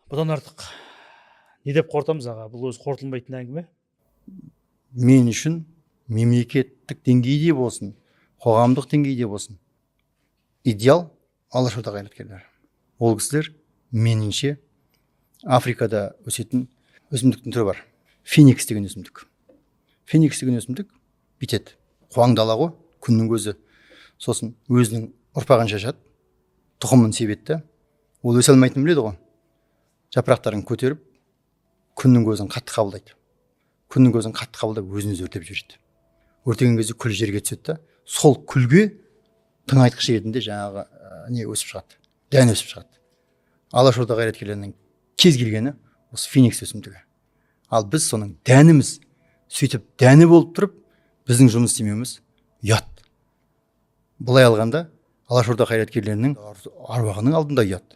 Бұдан артық не деп қорытамыз аға? Бұл өзі қорытылмайтын әңгіме. Мен үшін мемлекеттік деңгейде болсын, қоғамдық деңгейде болсын, идеал алашорда қайраткерлері. Ол кісілер меніңше Африкада өсетін өсімдіктің түрі бар. Феникс деген өсімдік. Феникс деген өсімдік бүйтеді. Қуаң дала ғой, күннің көзі. Сосын өзінің ұрпағын шашады, тұқымын себеді. Ол өсе алмайтынын біледі ғой. Жапырақтарын көтеріп, күннің көзін қатты қабылдайды. Күннің көзін қатты қабылдап, өзін өзі өртеп жібереді. Өртеген кезде күл жерге түседі. Сол күлге тыңайтқыш ретінде жаңағы не өсіп шығады, дән өсіп шығады. Алашорда қайраткерлерінің кез келгені осы феникс өсімдігі. Ал біз соның дәніміз, сөйтіп дәні болып тұрып, біздің жұмыс істемеуіміз ұят. Бұлай алғанда алашорда қайраткерлерінің аруағының алдында ұят.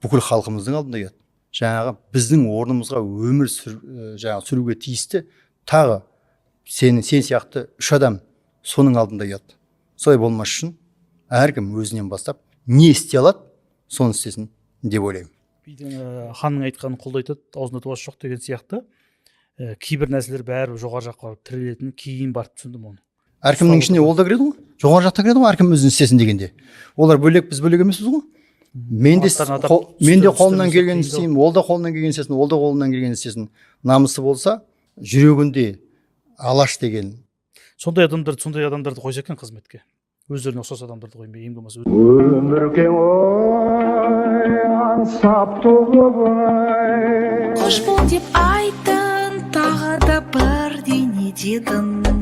Бүкіл халқымыздың алдында ұят. Жаңағы біздің орнымызға өмір сүруге тиісті тағы сен сияқты 3 адам соның алдында ұят. Солай болмас үшін әркім өзінен бастап не істей алады, соны істесін деп ойлаймын. Ханның айтқанын қолдайтады, аузында дуасы жоқ деген сияқты. Кейбір нәрселер бәрі жоғары жаққа барып тірелетінін кейін барып түсіндім оны. Әркімнің ішіне ол да кіреді ғой, жоғары жақта кіреді ғой, әркім өзін істесін дегенде. Олар бөлек, біз бөлек емеспіз ғой. Мен де қолымнан келгенін істеймін, ол да қолынан келгенін істесін, ол да қолынан келгенін істесін. Намысы болса, жүрегінде алаш деген. Сондай адамдарды қойса екен қызметке. Өздеріне ұқсас адамдарды қоймай, ең болмаса өмір кең ой, аңсап туып ой. Қош бол деп айтын, тағы да бірдеңе дедің.